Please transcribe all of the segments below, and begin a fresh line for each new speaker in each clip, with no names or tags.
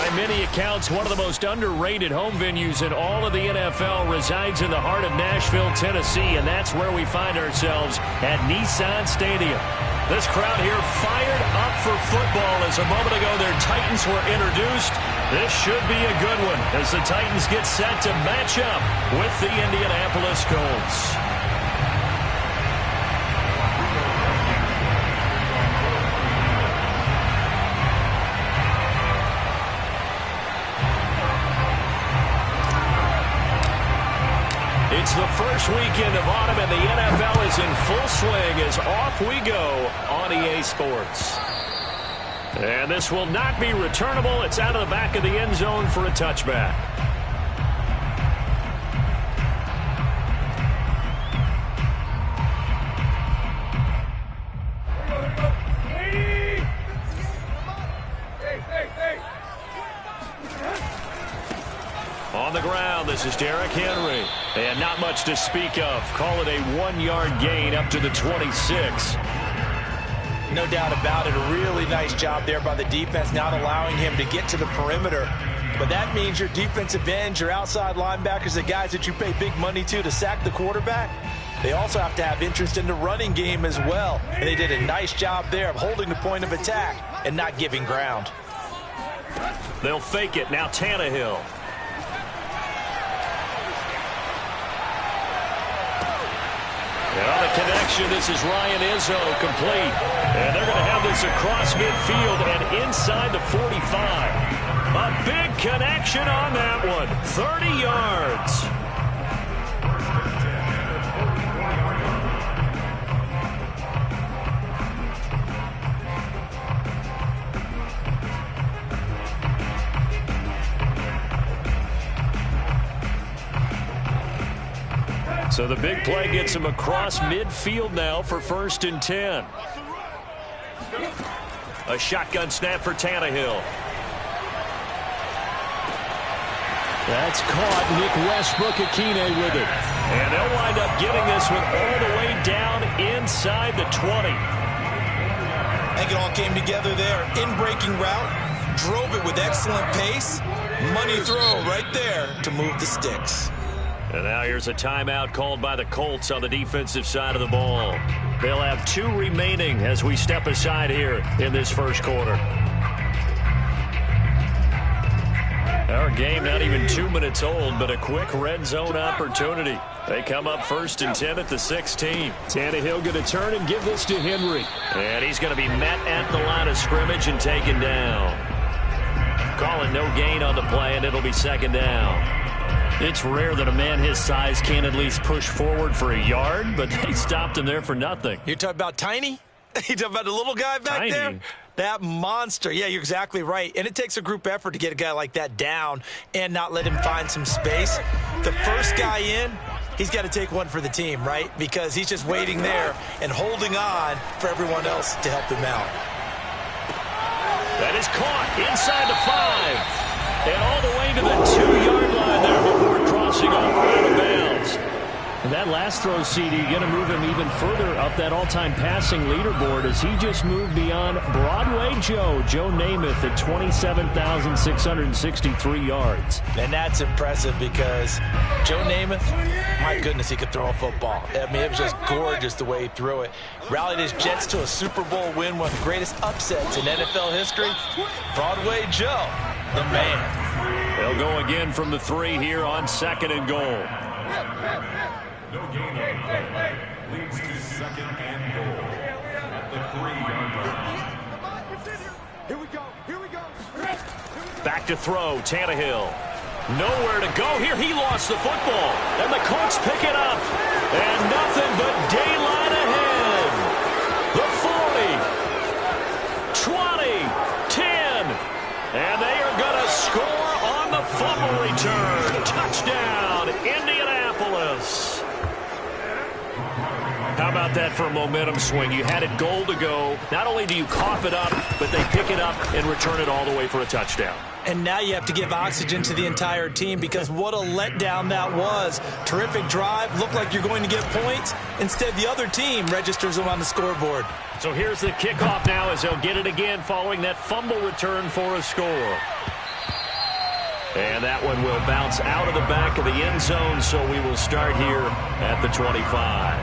By many accounts, one of the most underrated home venues in all of the NFL resides in the heart of Nashville, Tennessee, and that's where we find ourselves at Nissan Stadium. This crowd here fired up for football as a moment ago their Titans were introduced. This should be a good one as the Titans get set to match up with the Indianapolis Colts. It's the first weekend of autumn, and the NFL is in full swing as off we go on EA Sports. And this will not be returnable. It's out of the back of the end zone for a touchback. On the ground, this is Derrick Henry. And not much to speak of. Call it a 1-yard gain up to the 26.
No doubt about it. A really nice job there by the defense, not allowing him to get to the perimeter. But that means your defensive ends, your outside linebackers, the guys that you pay big money to sack the quarterback, they also have to have interest in the running game as well. And they did a nice job there of holding the point of attack and not giving ground.
They'll fake it. Now Tannehill. And on the connection, this is Ryan Izzo complete. And they're going to have this across midfield and inside the 45. A big connection on that one. 30 yards. So the big play gets him across midfield now for 1st and 10. A shotgun snap for Tannehill. That's caught. Nick Westbrook-Ikhine with it. And they'll wind up getting this one all the way down inside the 20.
I think it all came together there. In-breaking route, drove it with excellent pace. Money throw right there to move the sticks.
And now here's a timeout called by the Colts on the defensive side of the ball. They'll have 2 remaining as we step aside here in this first quarter. Our game not even 2 minutes old, but a quick red zone opportunity. They come up 1st and 10 at the 16. Tannehill going to turn and give this to Henry. And he's going to be met at the line of scrimmage and taken down. Calling no gain on the play, and it'll be 2nd down. It's rare that a man his size can't at least push forward for a yard, but they stopped him there for nothing.
You're talking about Tiny? You're talking about the little guy back there? That monster. Yeah, you're exactly right. And it takes a group effort to get a guy like that down and not let him find some space. The first guy in, he's got to take one for the team, right? Because he's just waiting there and holding on for everyone else to help him out.
That is caught inside the 5. And all the way to the 2-yard line there before crossing over out of bounds. And that last throw, CD, going to move him even further up that all-time passing leaderboard as he just moved beyond Broadway Joe Namath at 27,663 yards.
And that's impressive because Joe Namath, my goodness, he could throw a football. I mean, it was just gorgeous the way he threw it. Rallied his Jets to a Super Bowl win, one of the greatest upsets in NFL history. Broadway Joe, the man.
They'll go again from the 3 here on 2nd and goal.
No gain on the play. Leads to 2nd and goal at the 3-yard line.
Here we go. Here we go.
Back to throw. Tannehill. Nowhere to go here. He lost the football. And the Colts pick it up. And nothing but daylight ahead. The 40. 20. 10. And they are going to score on the fumble return. Touchdown, Indianapolis. How about that for a momentum swing? You had it goal to go. Not only do you cough it up, but they pick it up and return it all the way for a touchdown.
And now you have to give oxygen to the entire team because what a letdown that was. Terrific drive. Looked like you're going to get points. Instead, the other team registers them on the scoreboard.
So here's the kickoff now as they'll get it again following that fumble return for a score. And that one will bounce out of the back of the end zone, so we will start here at the 25.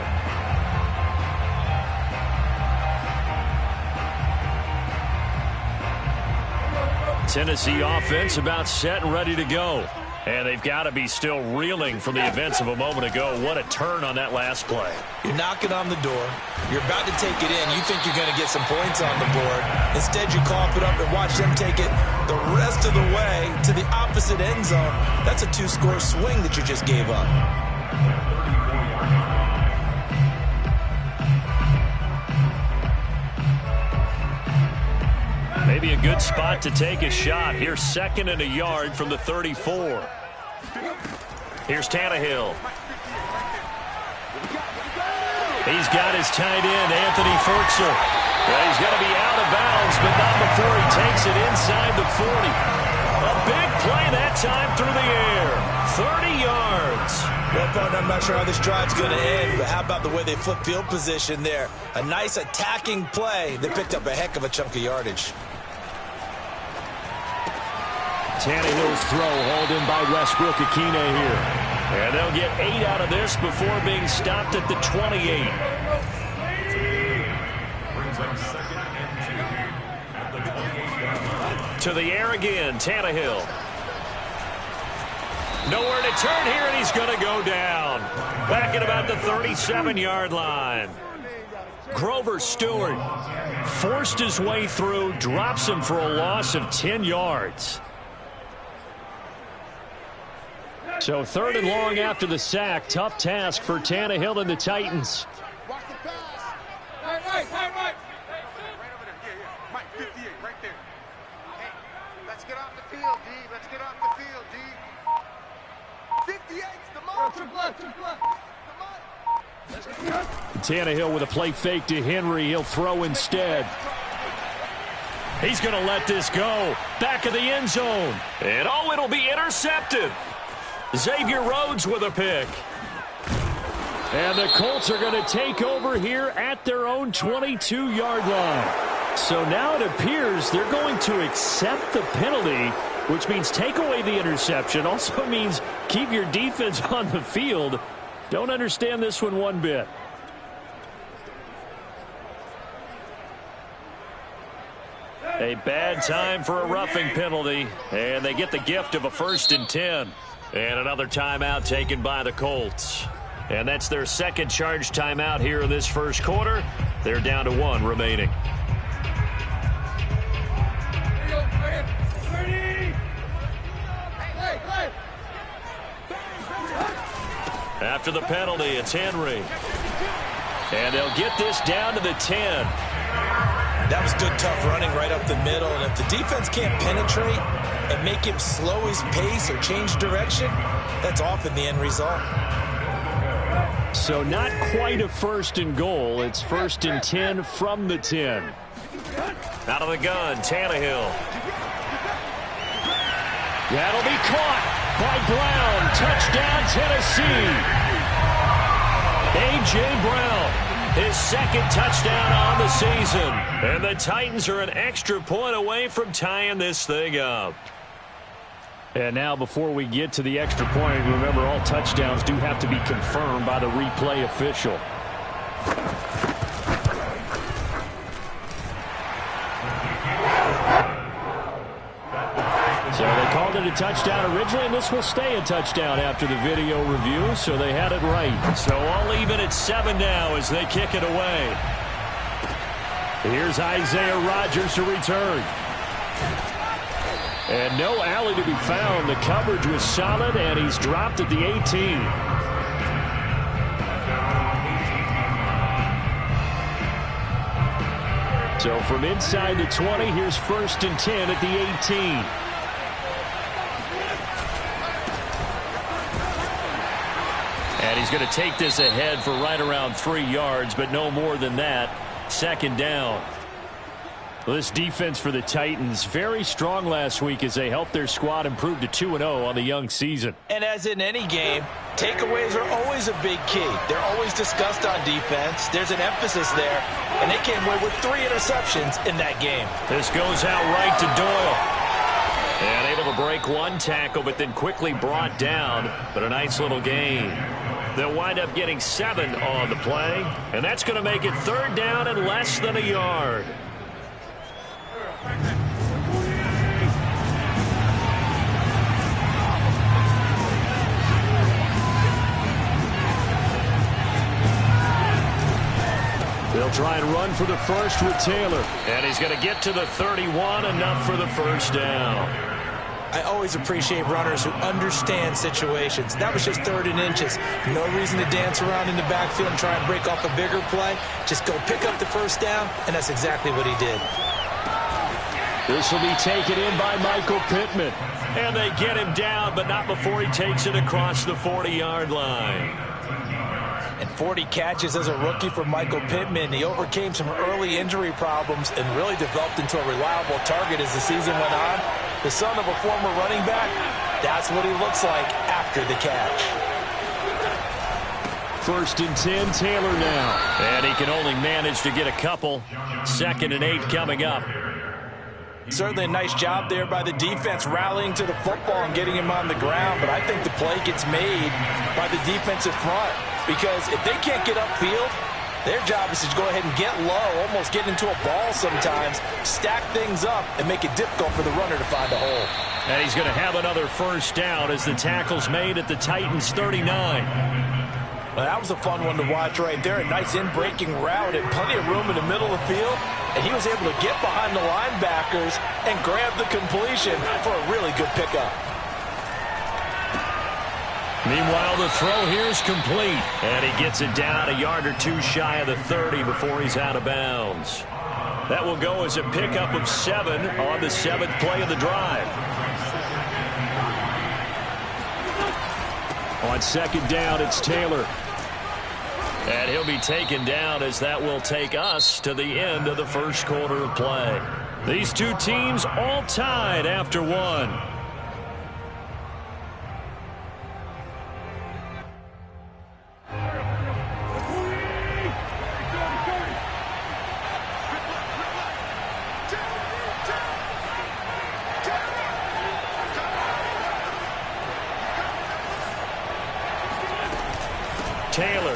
Tennessee offense about set and ready to go. And they've got to be still reeling from the events of a moment ago. What a turn on that last play.
You're knocking on the door. You're about to take it in. You think you're going to get some points on the board. Instead, you cough it up and watch them take it the rest of the way to the opposite end zone. That's a 2-score swing that you just gave up.
Maybe a good spot to take a shot. Here's 2nd and a yard from the 34. Here's Tannehill. He's got his tight end, Anthony Furtzel. Well, he's going to be out of bounds, but not before he takes it inside the 40. A big play that time through the air. 30 yards.
Well, partner, I'm not sure how this drive's going to end, but how about the way they flip field position there? A nice attacking play. They picked up a heck of a chunk of yardage.
Tannehill's throw hauled in by Westbrook Akine here. And they'll get 8 out of this before being stopped at the 28.
Brings up 2nd and 2 at the 28-yard line.
To the air again, Tannehill. Nowhere to turn here, and he's going to go down. Back at about the 37-yard line. Grover Stewart forced his way through, drops him for a loss of 10 yards. So 3rd and long after the sack. Tough task for Tannehill and the Titans.
Watch the pass. Right. Right over there. Yeah. Mike, 58, right there. Hey, let's get off the field, D. Let's get off the field, D. 58's the mark.
Tannehill with a play fake to Henry. He'll throw instead. He's going to let this go. Back of the end zone. And it'll be intercepted. Xavier Rhodes with a pick. And the Colts are going to take over here at their own 22-yard line. So now it appears they're going to accept the penalty, which means take away the interception. Also means keep your defense on the field. Don't understand this one bit. A bad time for a roughing penalty, and they get the gift of a 1st and 10. And another timeout taken by the Colts. And that's their 2nd charge timeout here in this first quarter. They're down to 1 remaining. After the penalty, it's Henry. And they'll get this down to the 10.
That was good, tough running right up the middle. And if the defense can't penetrate and make him slow his pace or change direction, that's often the end result.
So not quite a 1st and goal. It's 1st and 10 from the 10. Out of the gun, Tannehill. That'll be caught by Brown. Touchdown, Tennessee. A.J. Brown. His 2nd touchdown on the season. And the Titans are an extra point away from tying this thing up. And now before we get to the extra point, remember all touchdowns do have to be confirmed by the replay official. So they called it a touchdown originally, and this will stay a touchdown after the video review, so they had it right. So all even at 7 now as they kick it away. Here's Isaiah Rodgers to return. And no alley to be found. The coverage was solid, and he's dropped at the 18. So from inside the 20, here's 1st and 10 at the 18. And he's going to take this ahead for right around 3 yards, but no more than that. 2nd down. Well, this defense for the Titans, very strong last week as they helped their squad improve to 2-0 on the young season.
And as in any game, takeaways are always a big key. They're always discussed on defense. There's an emphasis there, and they came away with 3 interceptions in that game.
This goes out right to Doyle. And able to break one tackle, but then quickly brought down. But a nice little gain. They'll wind up getting 7 on the play. And that's going to make it 3rd down and less than a yard. They'll try and run for the first with Taylor. And he's going to get to the 31, enough for the first down.
I always appreciate runners who understand situations. That was just 3rd and inches. No reason to dance around in the backfield and try and break off a bigger play. Just go pick up the first down, and that's exactly what he did.
This will be taken in by Michael Pittman. And they get him down, but not before he takes it across the 40-yard line.
And 40 catches as a rookie for Michael Pittman. He overcame some early injury problems and really developed into a reliable target as the season went on. The son of a former running back, that's what he looks like after the catch.
1st and 10, Taylor now. And he can only manage to get a couple. 2nd and 8 coming up.
Certainly a nice job there by the defense rallying to the football and getting him on the ground. But I think the play gets made by the defensive front. Because if they can't get upfield, their job is to go ahead and get low, almost get into a ball sometimes, stack things up, and make it difficult for the runner to find a hole.
And he's going to have another first down as the tackle's made at the Titans' 39.
Well, that was a fun one to watch right there. A nice in-breaking route and plenty of room in the middle of the field. And he was able to get behind the linebackers and grab the completion for a really good pickup.
Meanwhile, the throw here is complete. And he gets it down a yard or 2 shy of the 30 before he's out of bounds. That will go as a pickup of 7 on the 7th play of the drive. On 2nd down, it's Taylor. And he'll be taken down as that will take us to the end of the first quarter of play. These two teams all tied after 1. Taylor.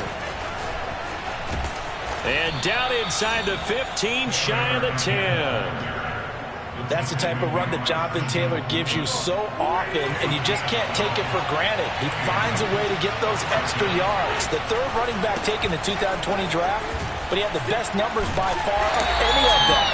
And down inside the 15, shy of the 10.
That's the type of run that Jonathan Taylor gives you so often, and you just can't take it for granted. He finds a way to get those extra yards. The 3rd running back taken in the 2020 draft, but he had the best numbers by far of any of them.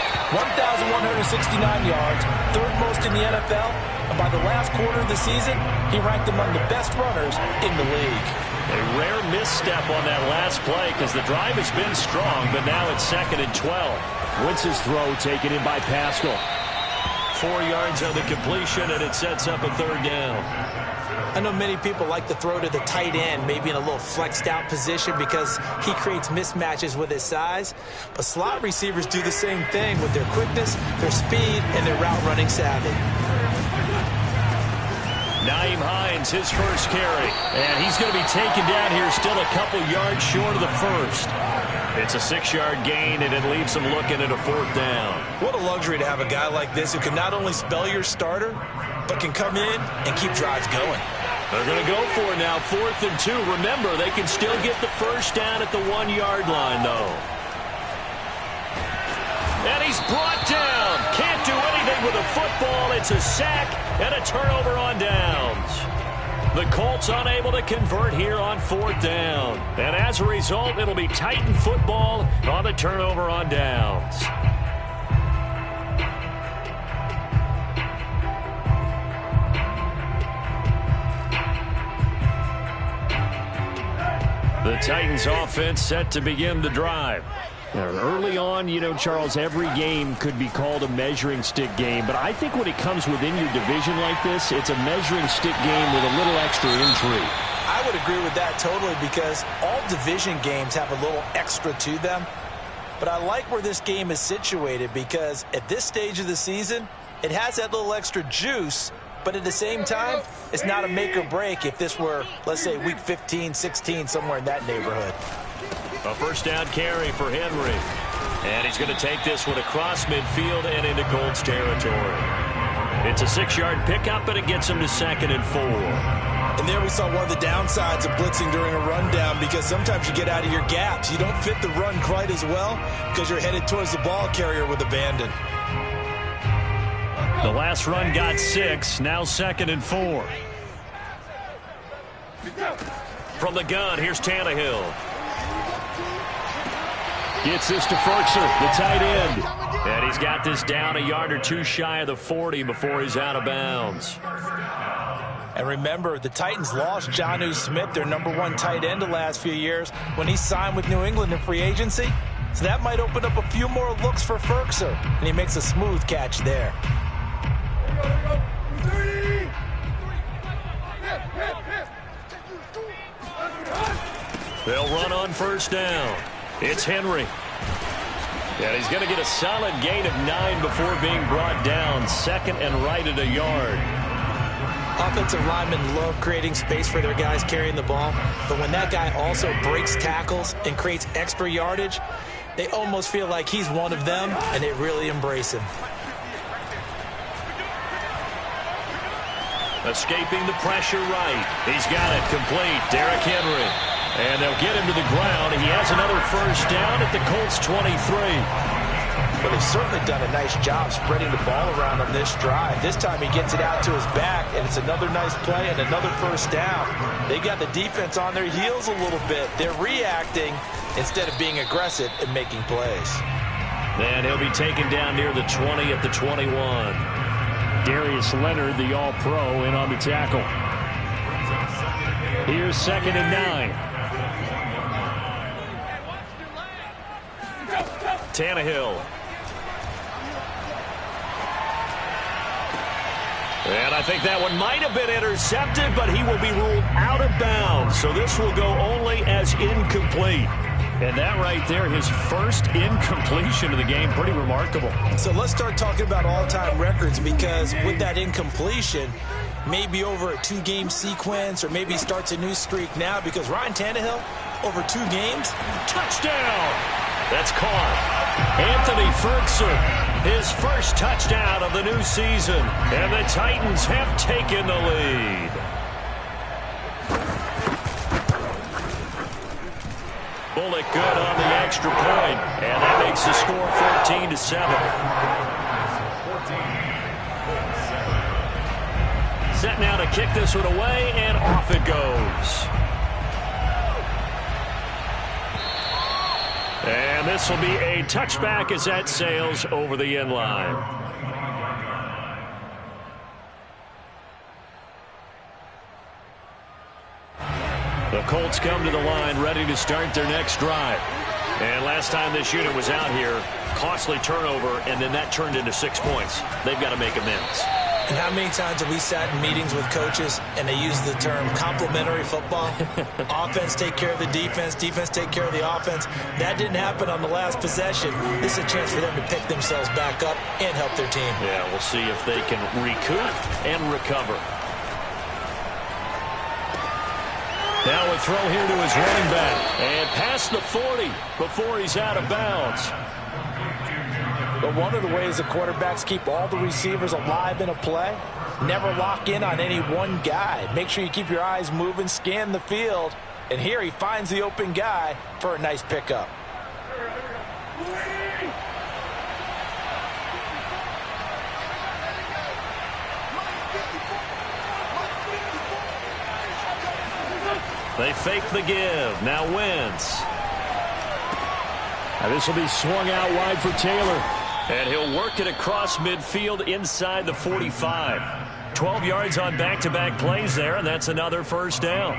1,169 yards, 3rd most in the NFL, and by the last quarter of the season, he ranked among the best runners in the league.
A rare misstep on that last play because the drive has been strong, but now it's 2nd and 12. Wentz's throw taken in by Pascal. 4 yards on the completion, and it sets up a 3rd down.
I know many people like to throw to the tight end, maybe in a little flexed out position because he creates mismatches with his size. But slot receivers do the same thing with their quickness, their speed, and their route running savvy.
Nyheim Hines, his first carry. And he's going to be taken down here still a couple yards short of the first. It's a 6-yard gain, and it leaves him looking at a 4th down.
What a luxury to have a guy like this who can not only spell your starter, but can come in and keep drives going.
They're going to go for it now, 4th and 2. Remember, they can still get the first down at the 1-yard line, though. And he's brought down. Can't do anything with a football. It's a sack and a turnover on downs. The Colts unable to convert here on 4th down. And as a result, it'll be Titan football on the turnover on downs. The Titans offense set to begin the drive. Now, early on, you know, Charles, every game could be called a measuring stick game. But I think when it comes within your division like this, it's a measuring stick game with a little extra intrigue.
I would agree with that totally because all division games have a little extra to them. But I like where this game is situated because at this stage of the season, it has that little extra juice. But at the same time, it's not a make or break if this were, let's say, week 15, 16, somewhere in that neighborhood.
A first down carry for Henry. And he's going to take this one across midfield and into Colts territory. It's a 6-yard pickup, but it gets him to 2nd and 4.
And there we saw one of the downsides of blitzing during a rundown, because sometimes you get out of your gaps. You don't fit the run quite as well because you're headed towards the ball carrier with abandon.
The last run got 6, now 2nd and 4. From the gun, here's Tannehill. Gets this to Firkser, the tight end. And he's got this down a yard or two shy of the 40 before he's out of bounds.
And remember, the Titans lost Jonnu Smith, their #1 tight end the last few years, when he signed with New England in free agency. So that might open up a few more looks for Firkser. And he makes a smooth catch there.
They'll run on first down. It's Henry. And he's going to get a solid gain of 9 before being brought down. 2nd and right at a yard.
Offensive linemen love creating space for their guys carrying the ball. But when that guy also breaks tackles and creates extra yardage, they almost feel like he's one of them, and they really embrace him.
Escaping the pressure right. He's got it complete. Derrick Henry. And they'll get him to the ground. He has another first down at the Colts 23.
Well, they've certainly done a nice job spreading the ball around on this drive. This time he gets it out to his back, and it's another nice play and another first down. They've got the defense on their heels a little bit. They're reacting instead of being aggressive and making plays.
And he'll be taken down near the 20 at the 21. Darius Leonard, the All-Pro, in on the tackle. Here's 2nd and 9. Tannehill. And I think that one might have been intercepted, but he will be ruled out of bounds. So this will go only as incomplete. And that right there, his first incompletion of the game, pretty remarkable.
So let's start talking about all-time records, because with that incompletion, maybe over a 2-game sequence, or maybe starts a new streak now, because Ryan Tannehill, over 2 games,
touchdown. That's caught. Anthony Firkser, his first touchdown of the new season. And the Titans have taken the lead. Bullock good on the extra point, and that makes the score 14-7. Set now to kick this one away, and off it goes. And this will be a touchback as that sails over the end line. The Colts come to the line ready to start their next drive. And last time this unit was out here, costly turnover, and then that turned into 6 points. They've got to make amends.
And how many times have we sat in meetings with coaches and they use the term complementary football? Offense take care of the defense, defense take care of the offense. That didn't happen on the last possession. This is a chance for them to pick themselves back up and help their team.
Yeah, we'll see if they can recoup and recover. Now a throw here to his running back. And past the 40 before he's out of bounds.
But one of the ways the quarterbacks keep all the receivers alive in a play, never lock in on any one guy. Make sure you keep your eyes moving, scan the field. And here he finds the open guy for a nice pickup.
They fake the give. Now Wentz. Now this will be swung out wide for Taylor. And he'll work it across midfield inside the 45. 12 yards on back-to-back plays there, and that's another first down.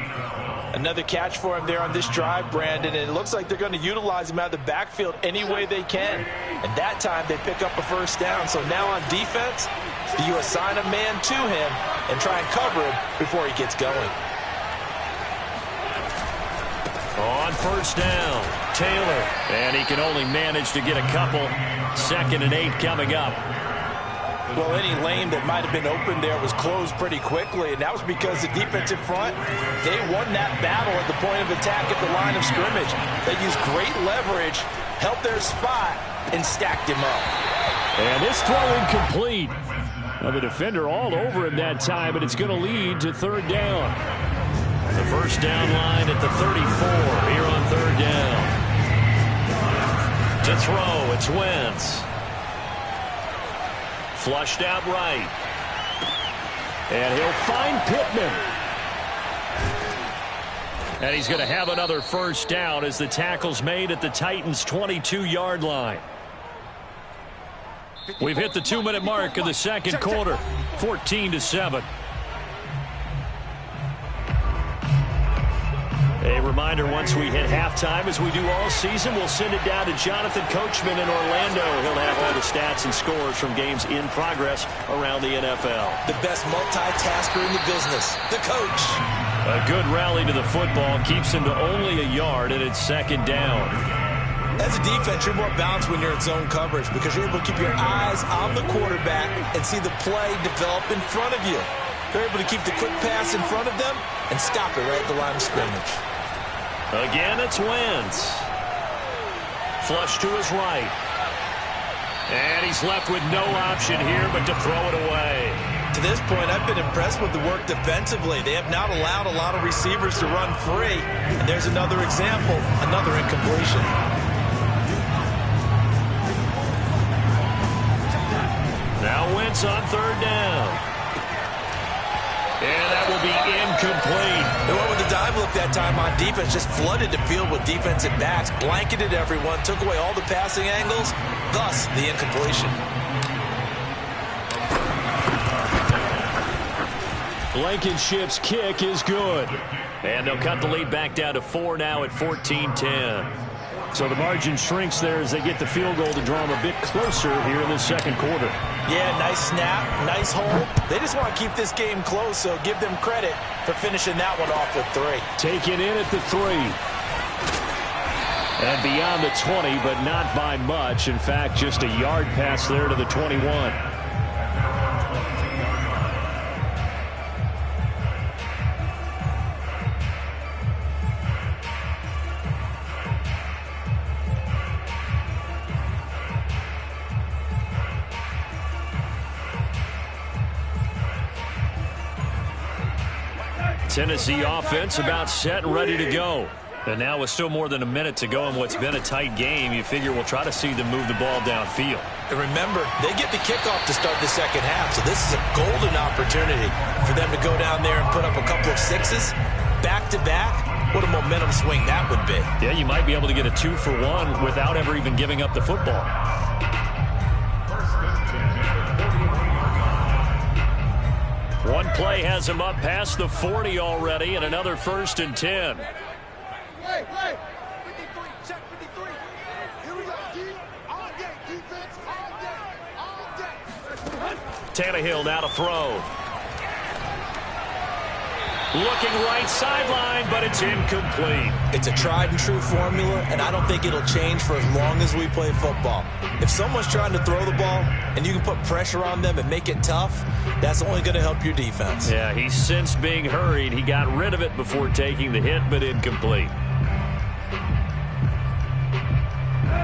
Another catch for him there on this drive, Brandon, and it looks like they're going to utilize him out of the backfield any way they can. And that time they pick up a first down. So now on defense, do you assign a man to him and try and cover him before he gets going?
On first down, Taylor. And he can only manage to get a couple. 2nd and 8 coming up.
Well, any lane that might have been open there was closed pretty quickly, and that was because the defensive front, they won that battle at the point of attack at the line of scrimmage. They used great leverage, helped their spot, and stacked him up.
And this throw incomplete. Well, the defender all over him that time, but it's going to lead to third down. The first down line at the 34 here on third down. To throw, it's Wentz. Flushed out right. And he'll find Pittman. And he's going to have another first down as the tackle's made at the Titans' 22-yard line. We've hit the 2-minute mark of the second quarter, 14-7. A reminder, once we hit halftime, as we do all season, we'll send it down to Jonathan Coachman in Orlando. He'll have all the stats and scores from games in progress around the NFL.
The best multitasker in the business, the coach.
A good rally to the football keeps him to only a yard, and it's second down.
As a defense, you're more balanced when you're in zone coverage because you're able to keep your eyes on the quarterback and see the play develop in front of you. They're able to keep the quick pass in front of them and stop it right at the line of scrimmage.
Again, it's Wentz. Flush to his right. And he's left with no option here but to throw it away.
To this point, I've been impressed with the work defensively. They have not allowed a lot of receivers to run free. And there's another example, another incompletion.
Now Wentz on third down. And that will be incomplete.
They went with the dive look that time on defense, just flooded the field with defensive backs, blanketed everyone, took away all the passing angles, thus the incompletion.
Blankenship's kick is good. And they'll cut the lead back down to 4 now at 14-10. So the margin shrinks there as they get the field goal to draw them a bit closer here in the second quarter.
Yeah, nice snap, nice hold. They just want to keep this game close, so give them credit for finishing that one off with 3.
Taken in at the 3. And beyond the 20, but not by much. In fact, just a yard pass there to the 21. Tennessee offense about set and ready to go. And now with still more than a minute to go in what's been a tight game, you figure we'll try to see them move the ball downfield.
And remember, they get the kickoff to start the second half, so this is a golden opportunity for them to go down there and put up a couple of 6s back-to-back. What a momentum swing that would be.
Yeah, you might be able to get a 2-for-1 without ever even giving up the football. One play has him up past the 40 already, and another 1st and 10.
Hey, 53, check 53. Here we go, D. All day, defense, all day.
Tannehill now to throw. Looking right sideline, but it's incomplete.
It's a tried and true formula, and I don't think it'll change for as long as we play football. If someone's trying to throw the ball and you can put pressure on them and make it tough, that's only going to help your defense.
Yeah, he's since being hurried. He got rid of it before taking the hit, but incomplete.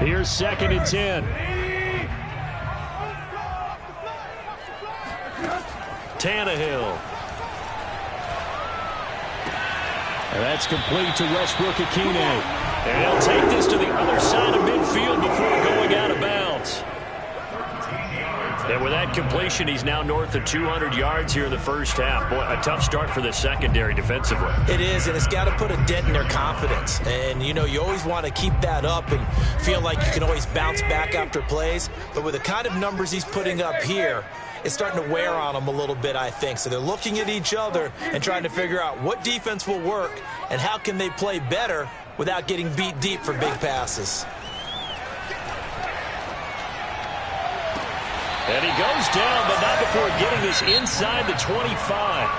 Here's 2nd and 10. Tannehill. And that's complete to Westbrook-Ikhine. And he'll take this to the other side of midfield before going out of bounds. And with that completion, he's now north of 200 yards here in the first half. Boy, a tough start for the secondary defensively.
It is, and it's got to put a dent in their confidence. And, you know, you always want to keep that up and feel like you can always bounce back after plays. But with the kind of numbers he's putting up here, it's starting to wear on them a little bit, I think. So they're looking at each other and trying to figure out what defense will work and how can they play better without getting beat deep for big passes.
And he goes down, but not before getting this inside the 25.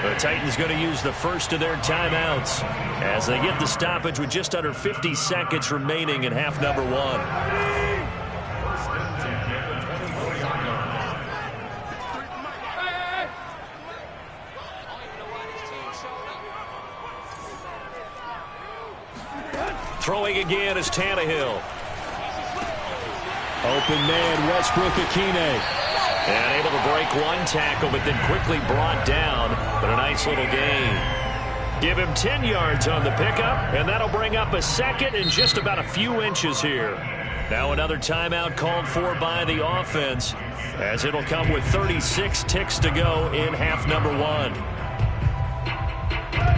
The Titans going to use the first of their timeouts as they get the stoppage with just under 50 seconds remaining in half number 1. Throwing again is Tannehill. Open man, Westbrook-Ikhine. And able to break one tackle, but then quickly brought down. But a nice little gain. Give him 10 yards on the pickup, and that'll bring up a second and just about a few inches here. Now another timeout called for by the offense, as it'll come with 36 ticks to go in half number one.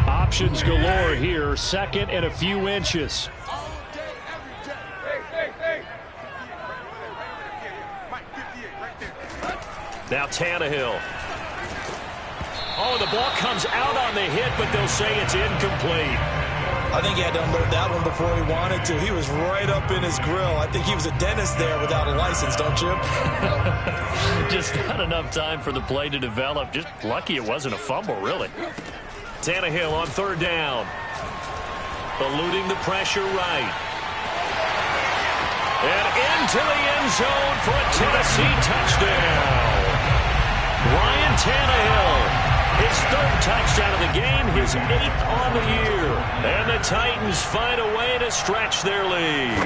Options galore here, second and a few inches. Now Tannehill. Oh, the ball comes out on the hit, but they'll say it's incomplete.
I think he had to unload that one before he wanted to. He was right up in his grill. I think he was a dentist there without a license, don't you?
Just not enough time for the play to develop. Just lucky it wasn't a fumble, really. Tannehill on third down. Eluding the pressure right. And into the end zone for a Tennessee touchdown. Ryan Tannehill. His third touchdown of the game, his 8th on the year. And the Titans find a way to stretch their lead.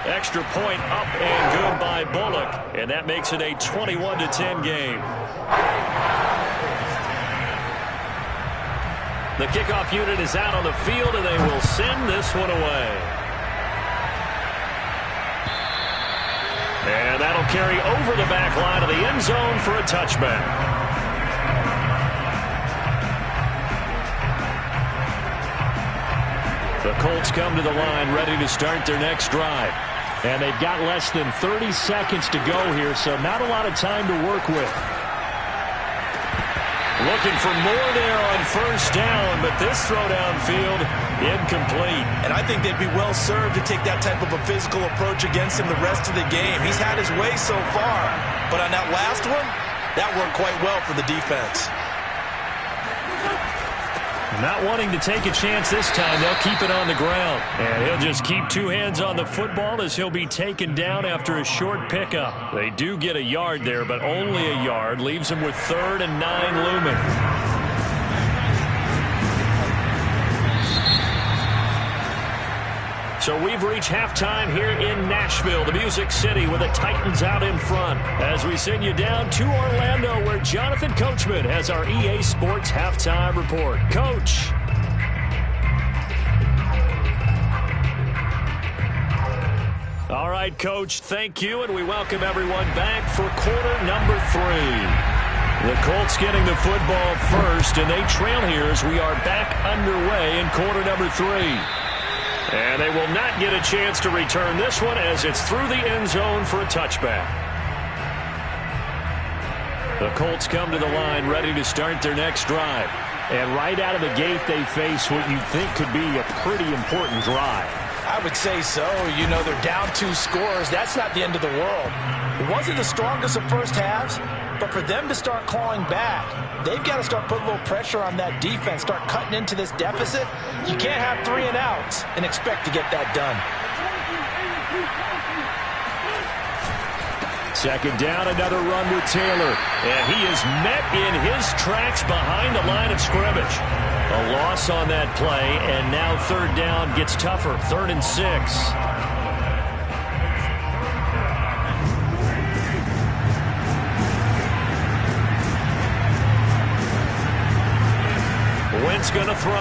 Extra point up and good by Bullock. And that makes it a 21-10 game. The kickoff unit is out on the field, and they will send this one away. And that'll carry over the back line of the end zone for a touchback. The Colts come to the line ready to start their next drive. And they've got less than 30 seconds to go here, so not a lot of time to work with. Looking for more there on first down, but this throw downfield, incomplete.
And I think they'd be well served to take that type of a physical approach against him the rest of the game. He's had his way so far, but on that last one, that worked quite well for the defense.
Not wanting to take a chance this time, they'll keep it on the ground. And he'll just keep two hands on the football as he'll be taken down after a short pickup. They do get a yard there, but only a yard. Leaves him with 3rd and 9 looming. So we've reached halftime here in Nashville, the Music City, with the Titans out in front. As we send you down to Orlando, where Jonathan Coachman has our EA Sports halftime report. Coach. All right, Coach, thank you, and we welcome everyone back for quarter number 3. The Colts getting the football first, and they trail here as we are back underway in quarter number 3. And they will not get a chance to return this one as it's through the end zone for a touchback. The Colts come to the line ready to start their next drive. And right out of the gate, they face what you think could be a pretty important drive.
I would say so. You know, they're down 2 scores. That's not the end of the world. It wasn't the strongest of first halves, but for them to start clawing back, they've got to start putting a little pressure on that defense, start cutting into this deficit. You can't have 3 and outs and expect to get that done.
Second down, another run with Taylor. And he is met in his tracks behind the line of scrimmage. A loss on that play, and now third down gets tougher. 3rd and 6. Wentz going to throw.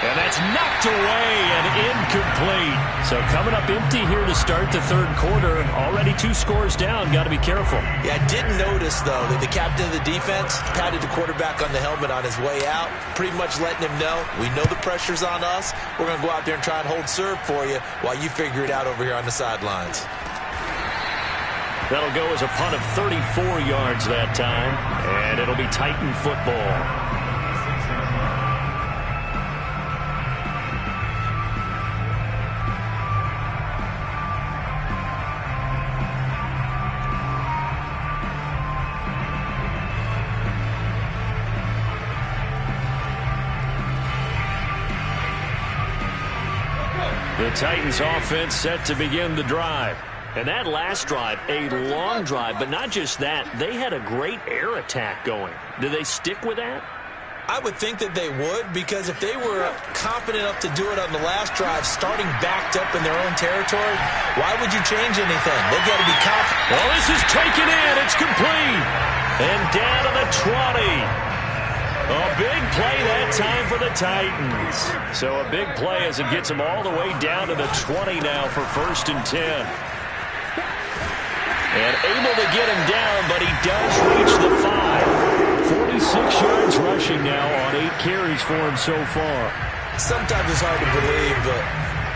And that's knocked away and incomplete. So coming up empty here to start the third quarter. Already 2 scores down. Got to be careful.
Yeah, I did notice, though, that the captain of the defense patted the quarterback on the helmet on his way out, pretty much letting him know, we know the pressure's on us. We're going to go out there and try and hold serve for you while you figure it out over here on the sidelines.
That'll go as a punt of 34 yards that time, and it'll be Titan football. The Titans offense set to begin the drive. And that last drive, a long drive, but not just that, they had a great air attack going. Do they stick with that?
I would think that they would, because if they were confident enough to do it on the last drive, starting backed up in their own territory, why would you change anything? They've got to be confident.
Well, this is taken in. It's complete. And down to the 20. A big play that time for the Titans. So a big play as it gets them all the way down to the 20 now for 1st and 10. And able to get him down, but he does reach the 5. 46 yards rushing now on 8 carries for him so far.
Sometimes it's hard to believe, but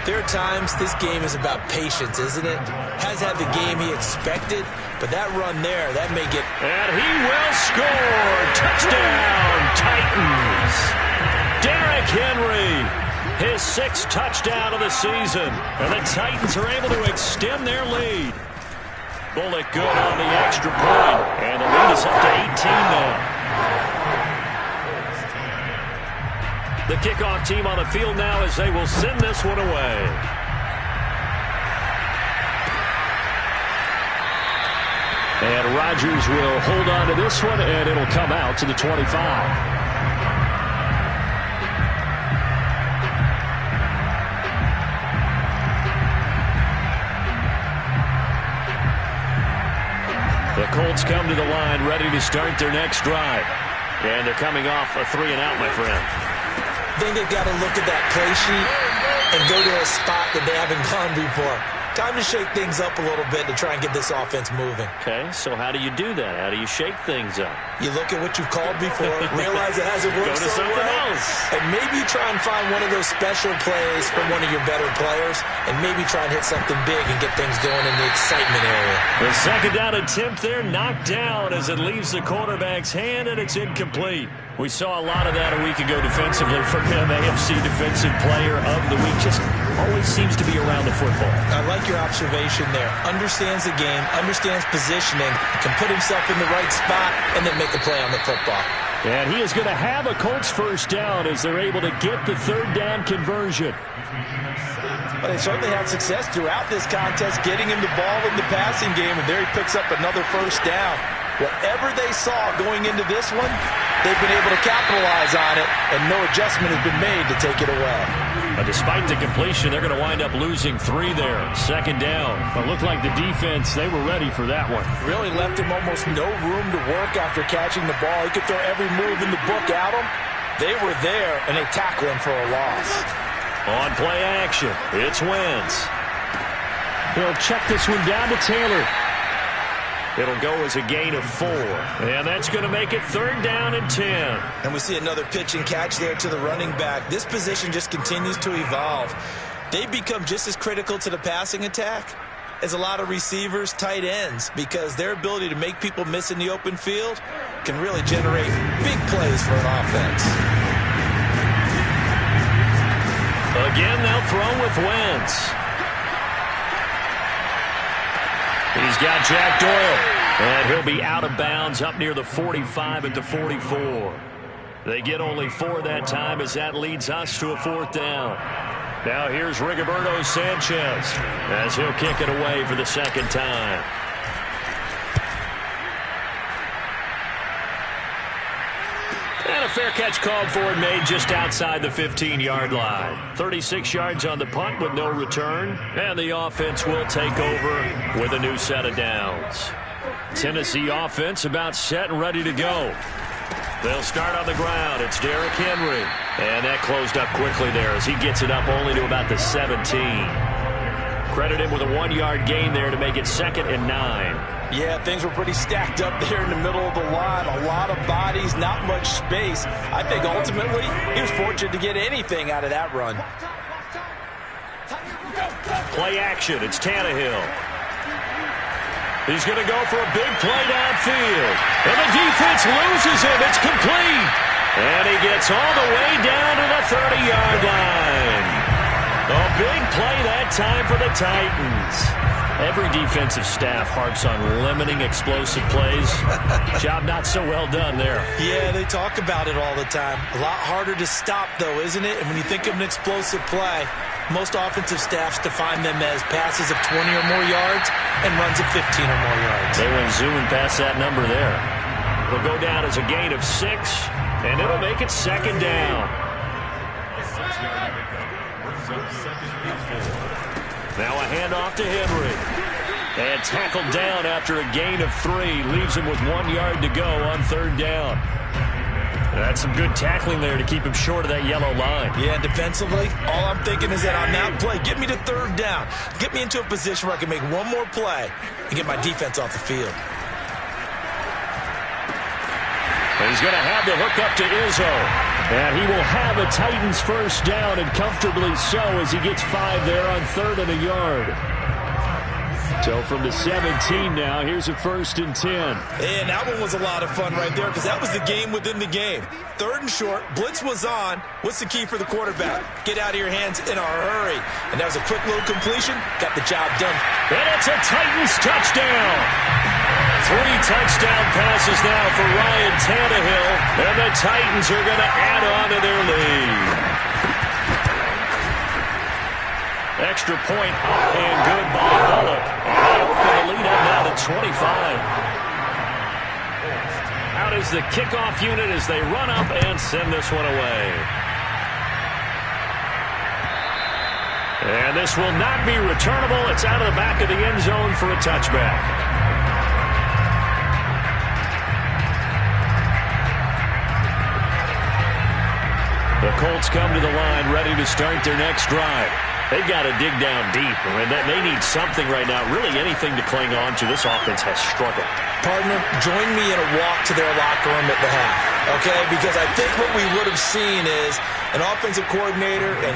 there are times this game is about patience, isn't it? Has had the game he expected, but that run there, that may get...
And he will score! Touchdown, Titans! Derrick Henry, his 6th touchdown of the season. And the Titans are able to extend their lead. Bullock good on the extra point. And the lead is up to 18 now. The kickoff team on the field now as they will send this one away. And Rodgers will hold on to this one, and it'll come out to the 25. The Colts come to the line, ready to start their next drive. And they're coming off a 3-and-out, my friend.
I think they've got to look at that play sheet and go to a spot that they haven't gone before. Time to shake things up a little bit to try and get this offense moving.
Okay, so how do you do that? How do you shake things up?
You look at what you've called before, realize it hasn't worked
Go to
so
something
well,
else.
and maybe try and find one of those special plays from one of your better players, and maybe try and hit something big and get things going in the excitement area.
The second down attempt there knocked down as it leaves the quarterback's hand, and it's incomplete. We saw a lot of that a week ago defensively from him. AFC Defensive Player of the Week. Just always seems to be around the football.
I like your observation there. Understands the game, understands positioning, can put himself in the right spot, and then make a play on the football.
And he is going to have a Colts first down as they're able to get the 3rd down conversion.
Well, they certainly had success throughout this contest, getting him the ball in the passing game, and there he picks up another first down. Whatever they saw going into this one, they've been able to capitalize on it, and no adjustment has been made to take it away.
But despite the completion, they're going to wind up losing 3 there. 2nd down. It looked like the defense, they were ready for that one.
Really left him almost no room to work after catching the ball. He could throw every move in the book at him. They were there, and they tackle him for a loss.
On play action, it's Wentz. He'll check this one down to Taylor. It'll go as a gain of 4. And that's going to make it 3rd down and 10.
And we see another pitch and catch there to the running back. This position just continues to evolve. They become just as critical to the passing attack as a lot of receivers, tight ends, because their ability to make people miss in the open field can really generate big plays for an offense.
Again, they'll throw with Wentz. He's got Jack Doyle, and he'll be out of bounds up near the 45 at the 44. They get only 4 that time as that leads us to a 4th down. Now here's Rigoberto Sanchez as he'll kick it away for the 2nd time. And a fair catch called for and made just outside the 15-yard line. 36 yards on the punt with no return. And the offense will take over with a new set of downs. Tennessee offense about set and ready to go. They'll start on the ground. It's Derrick Henry. And that closed up quickly there as he gets it up only to about the 17. Credit him with a 1-yard gain there to make it 2nd and 9.
Yeah, things were pretty stacked up there in the middle of the line. A lot of bodies, not much space. I think ultimately he was fortunate to get anything out of that run.
Play action. It's Tannehill. He's going to go for a big play downfield. And the defense loses him. It's complete. And he gets all the way down to the 30-yard line. A big play that time for the Titans. Every defensive staff harps on limiting explosive plays. Job not so well done there.
Yeah, they talk about it all the time. A lot harder to stop, though, isn't it? And when you think of an explosive play, most offensive staffs define them as passes of 20 or more yards and runs of 15 or more yards.
They went zooming past that number there. It'll go down as a gain of 6. And it'll make it second down. Now a handoff to Henry. And tackled down after a gain of 3. Leaves him with 1 yard to go on third down. That's some good tackling there to keep him short of that yellow line.
Yeah, defensively, all I'm thinking is that on that play, get me to third down. Get me into a position where I can make one more play and get my defense off the field.
And he's going to have the hook up to Izzo. And he will have a Titans first down, and comfortably so, as he gets 5 there on third and a yard. So from the 17 now, here's a 1st and 10.
And that one was a lot of fun right there because that was the game within the game. Third and short, blitz was on. What's the key for the quarterback? Get out of your hands in a hurry. And that was a quick little completion. Got the job done.
And it's a Titans touchdown. 3 touchdown passes now for Ryan Tannehill. And the Titans are going to add on to their lead. Extra point up and good by Bullock. And they open the lead up now to 25. Out is the kickoff unit as they run up and send this one away. And this will not be returnable. It's out of the back of the end zone for a touchback. The Colts come to the line ready to start their next drive. They've got to dig down deep. I mean, they need something right now, really anything to cling on to. This offense has struggled.
Partner, join me in a walk to their locker room at the half, okay? Because I think what we would have seen is an offensive coordinator and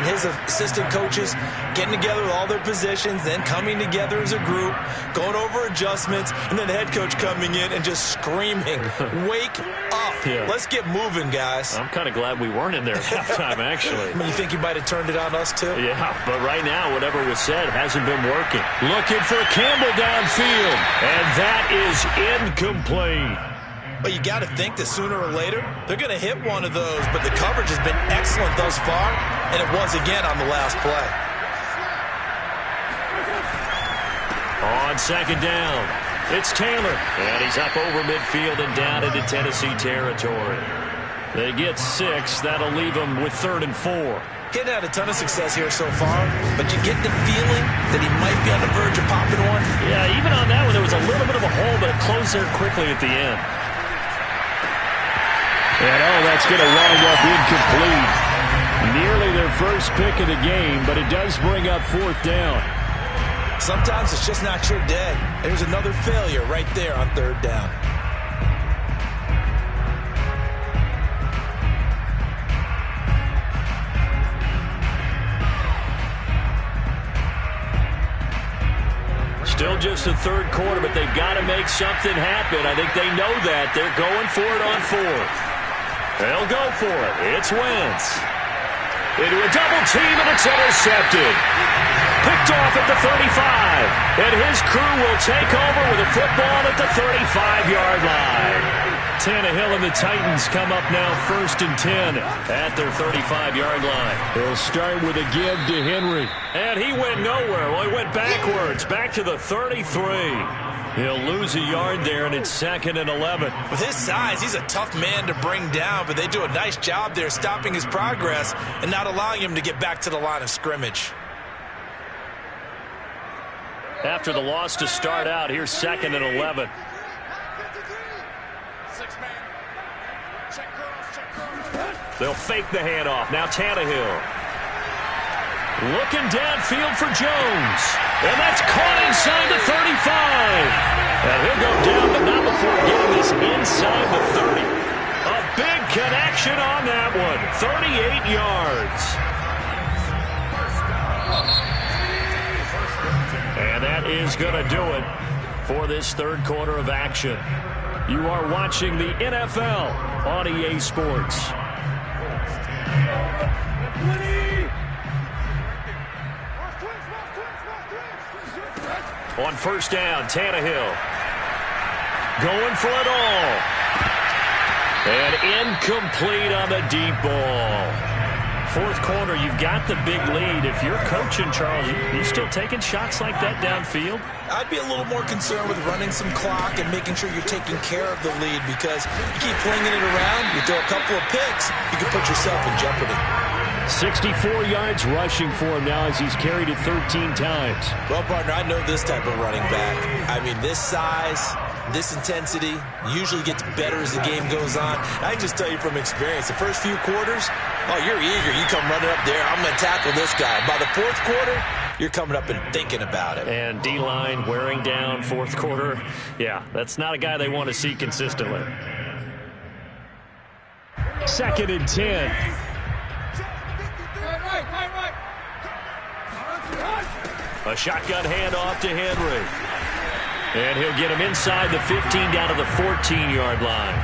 his assistant coaches getting together with all their positions, then coming together as a group, going over adjustments, and then the head coach coming in and just screaming, wake up. Yeah. Let's get moving, guys.
I'm kind of glad we weren't in there at halftime, actually.
I mean, you think you might have turned it on us, too?
Yeah, but right now, whatever was said hasn't been working. Looking for Campbell downfield, and that is incomplete.
But you got to think that sooner or later, they're going to hit one of those. But the coverage has been excellent thus far, and it was again on the last play.
On second down, it's Taylor. And he's up over midfield and down into Tennessee territory. They get 6. That'll leave them with 3rd and 4.
Getting had a ton of success here so far, but you get the feeling that he might be on the verge of popping one.
Yeah, even on that one, there was a little bit of a hole, but it closed there quickly at the end. And, that's going to wind up incomplete. Nearly their first pick of the game, but it does bring up 4th down.
Sometimes it's just not your day. There's another failure right there on 3rd down.
Still just the 3rd quarter, but they've got to make something happen. I think they know that. They're going for it on 4th. They'll go for it. It's Wentz. Into a double team, and it's intercepted. Picked off at the 35. And his crew will take over with a football at the 35-yard line. Tannehill and the Titans come up now 1st and 10 at their 35-yard line. They'll start with a give to Henry. And he went nowhere. Well, he went backwards, back to the 33. He'll lose a yard there, and it's 2nd and 11.
With his size, he's a tough man to bring down, but they do a nice job there stopping his progress and not allowing him to get back to the line of scrimmage.
After the loss to start out, here's 2nd and 11. They'll fake the handoff. Now Tannehill. Looking downfield for Jones. And that's caught inside the 35. And he'll go down, but not before getting this inside the 30. A big connection on that one. 38 yards. And that is going to do it for this 3rd quarter of action. You are watching the NFL on EA Sports. On 1st down, Tannehill going for it all. And incomplete on the deep ball. fourth quarter, you've got the big lead. If you're coaching, Charles, you still taking shots like that downfield?
I'd be a little more concerned with running some clock and making sure you're taking care of the lead, because you keep flinging it around, you throw a couple of picks, you can put yourself in jeopardy.
64 yards rushing for him now as he's carried it 13 times.
Well, partner, I know this type of running back. I mean, this size, this intensity usually gets better as the game goes on. I can just tell you from experience, the first few quarters, oh, you're eager. You come running up there, I'm going to tackle this guy. By the fourth quarter, you're coming up and thinking about it.
And D-line wearing down fourth quarter. Yeah, that's not a guy they want to see consistently. 2nd and 10. A shotgun handoff to Henry. And he'll get him inside the 15 down to the 14-yard line.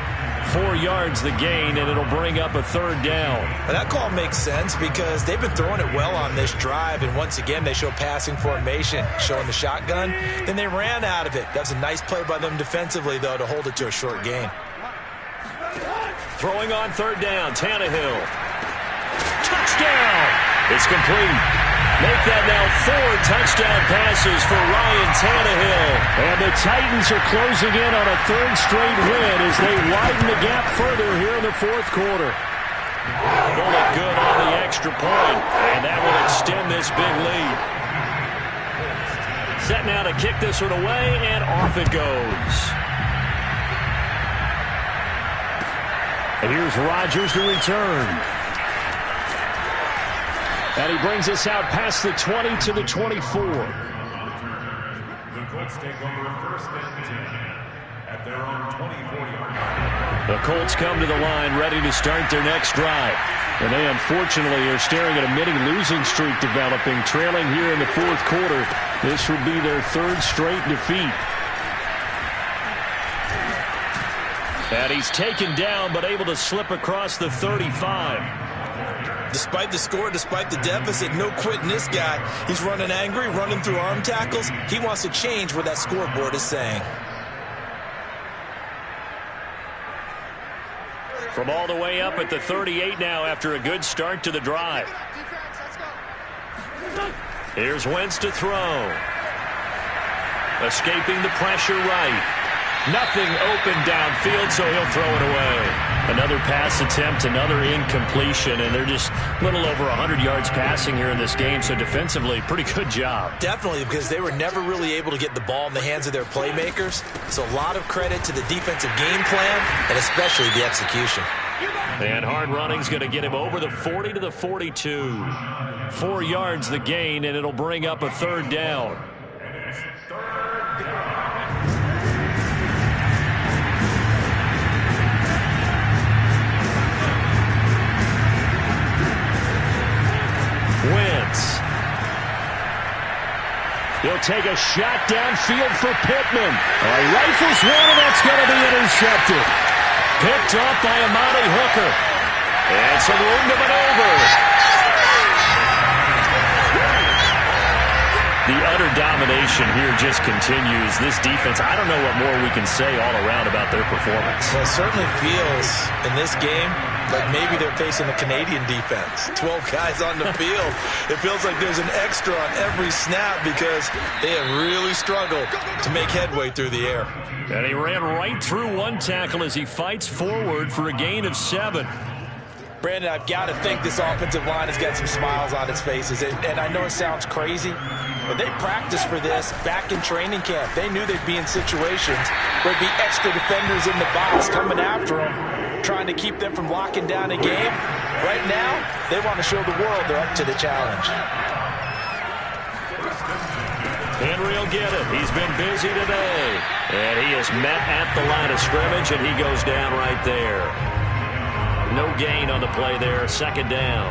4 yards the gain, and it'll bring up a 3rd down.
But that call makes sense because they've been throwing it well on this drive, and once again they show passing formation, showing the shotgun. Then they ran out of it. That was a nice play by them defensively, though, to hold it to a short gain.
Throwing on 3rd down, Tannehill. Touchdown! It's complete. Make that now 4 touchdown passes for Ryan Tannehill. And the Titans are closing in on a 3rd straight win as they widen the gap further here in the 4th quarter. Bullet good on the extra point, and that will extend this big lead. Set now to kick this one away, and off it goes. And here's Rodgers to return. And he brings us out past the 20 to the 24.
The Colts take over 1st and 10 at their own 24-yard line.
The Colts come to the line ready to start their next drive. And they unfortunately are staring at a mini losing streak developing, trailing here in the 4th quarter. This would be their 3rd straight defeat. And he's taken down but able to slip across the 35.
Despite the score, despite the deficit, no quitting this guy. He's running angry, running through arm tackles. He wants to change what that scoreboard is saying.
From all the way up at the 38 now after a good start to the drive. Here's Wentz to throw. Escaping the pressure right. Nothing open downfield, so he'll throw it away. Another pass attempt, another incompletion, and they're just a little over 100 yards passing here in this game, so defensively, pretty good job.
Definitely, because they were never really able to get the ball in the hands of their playmakers. So a lot of credit to the defensive game plan, and especially the execution.
And hard running's going to get him over the 40 to the 42. 4 yards the gain, and it'll bring up a 3rd down. Wentz. He'll take a shot downfield for Pittman. Rifles one, and that's going to be intercepted. Picked up by Amani Hooker. And some room to maneuver. The utter domination here just continues. This defense, I don't know what more we can say all around about their performance.
Well, it certainly feels in this game like maybe they're facing a Canadian defense. 12 guys on the field. It feels like there's an extra on every snap because they have really struggled to make headway through the air.
And he ran right through one tackle as he fights forward for a gain of 7.
Brandon, I've got to think this offensive line has got some smiles on its faces. And I know it sounds crazy, but they practiced for this back in training camp. They knew they'd be in situations where there'd be extra defenders in the box coming after them, trying to keep them from locking down a game. Right now, they want to show the world they're up to the challenge.
Henry will get it. He's been busy today. And he is met at the line of scrimmage, and he goes down right there. No gain on the play there. 2nd down.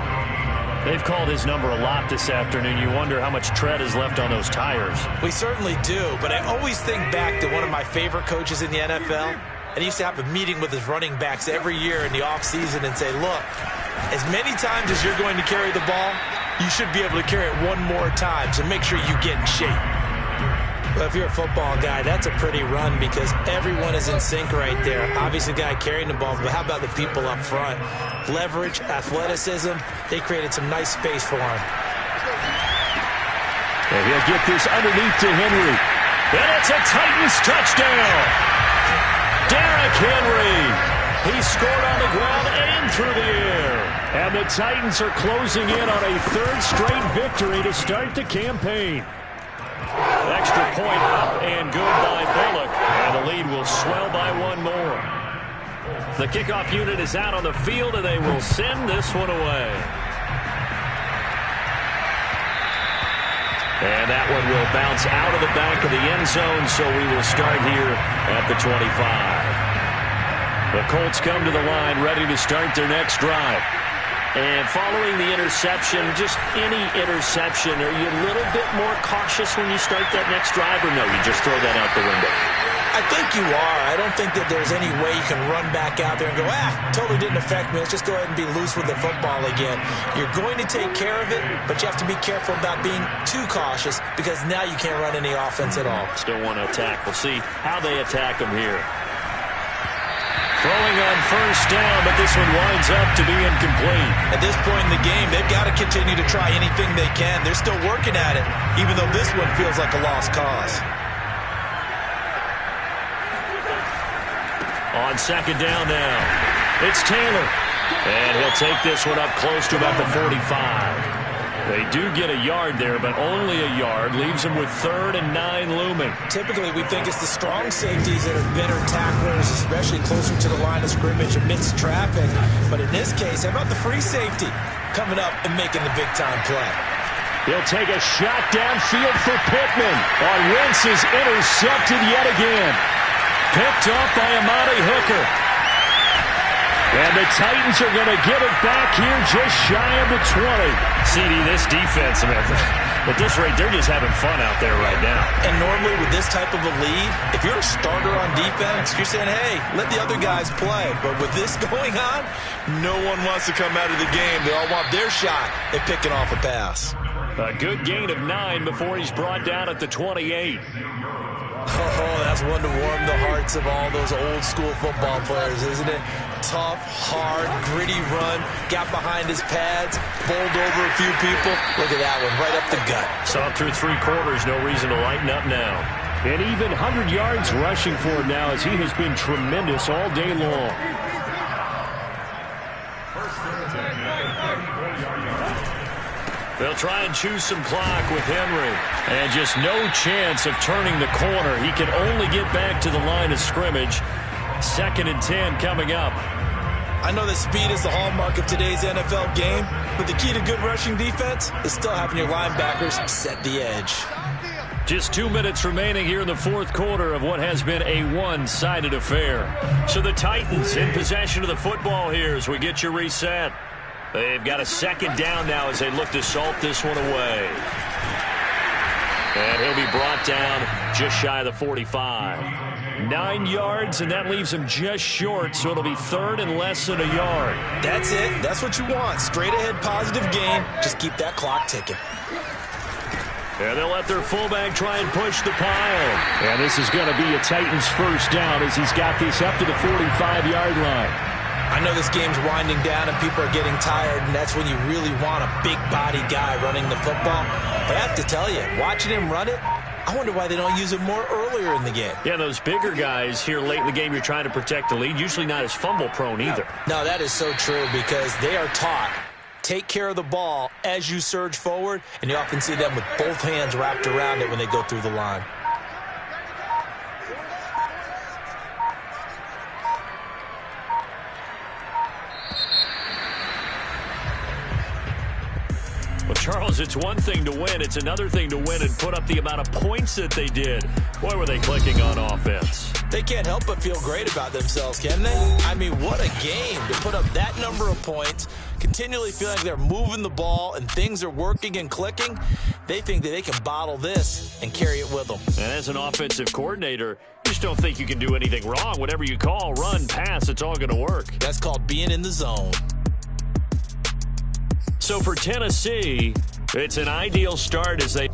They've called his number a lot this afternoon. You wonder how much tread is left on those tires.
We certainly do, but I always think back to one of my favorite coaches in the NFL. And he used to have a meeting with his running backs every year in the offseason and say, look, as many times as you're going to carry the ball, you should be able to carry it one more time, so make sure you get in shape. Well, if you're a football guy, that's a pretty run because everyone is in sync right there. Obviously, the guy carrying the ball, but how about the people up front? Leverage, athleticism, they created some nice space for him.
And he'll get this underneath to Henry. And it's a Titans touchdown. Derrick Henry. He scored on the ground and through the air. And the Titans are closing in on a third straight victory to start the campaign. Extra point up and good by Bullock. And the lead will swell by one more. The kickoff unit is out on the field, and they will send this one away. And that one will bounce out of the back of the end zone, so we will start here at the 25. The Colts come to the line ready to start their next drive. And following the interception, just any interception, are you a little bit more cautious when you start that next drive, or no, you just throw that out the window?
I think you are. I don't think that there's any way you can run back out there and go, totally didn't affect me. Let's just go ahead and be loose with the football again. You're going to take care of it, but you have to be careful about being too cautious because now you can't run any offense at all.
Still want to attack. We'll see how they attack them here. Throwing on first down, but this one winds up to be incomplete.
At this point in the game, they've got to continue to try anything they can. They're still working at it, even though this one feels like a lost cause.
On second down now, it's Taylor. And he'll take this one up close to about the 45. They do get a yard there, but only a yard. Leaves them with 3rd and 9 looming.
Typically, we think it's the strong safeties that are better tacklers, especially closer to the line of scrimmage amidst traffic. But in this case, how about the free safety coming up and making the big-time play?
He'll take a shot downfield for Pittman. Wentz is intercepted yet again. Picked off by Amani Hooker. And the Titans are going to get it back here just shy of the 20. CD, this defense, man, at this rate, they're just having fun out there right now.
And normally with this type of a lead, if you're a starter on defense, you're saying, hey, let the other guys play. But with this going on, no one wants to come out of the game. They all want their shot at picking off a pass.
A good gain of 9 before he's brought down at the 28.
Oh, that's one to warm the hearts of all those old school football players, isn't it? Tough, hard, gritty run, got behind his pads, bowled over a few people. Look at that one, right up the gut.
Saw through 3 quarters, no reason to lighten up now. And even 100 yards rushing for him now as he has been tremendous all day long. They'll try and choose some clock with Henry. And just no chance of turning the corner. He can only get back to the line of scrimmage. 2nd and 10 coming up.
I know that speed is the hallmark of today's NFL game, but the key to good rushing defense is still having your linebackers set the edge.
Just 2 minutes remaining here in the 4th quarter of what has been a one-sided affair. So the Titans in possession of the football here as we get you reset. They've got a 2nd down now as they look to salt this one away. And he'll be brought down just shy of the 45. 9 yards, and that leaves him just short, so it'll be 3rd and less than a yard.
That's it. That's what you want. Straight ahead positive gain. Just keep that clock ticking.
And they'll let their fullback try and push the pile. And this is going to be a Titans first down as he's got this up to the 45-yard line.
I know this game's winding down and people are getting tired, and that's when you really want a big-body guy running the football. But I have to tell you, watching him run it, I wonder why they don't use it more earlier in the game.
Yeah, those bigger guys here late in the game, you're trying to protect the lead, usually not as fumble-prone either.
No, that is so true because they are taught. Take care of the ball as you surge forward, and you often see them with both hands wrapped around it when they go through the line.
Well, Charles, it's one thing to win. It's another thing to win and put up the amount of points that they did. Boy, were they clicking on offense.
They can't help but feel great about themselves, can they? I mean, what a game to put up that number of points, continually feeling like they're moving the ball and things are working and clicking. They think that they can bottle this and carry it with them.
And as an offensive coordinator, you just don't think you can do anything wrong. Whatever you call, run, pass, it's all going to work.
That's called being in the zone.
So for Tennessee, it's an ideal start as they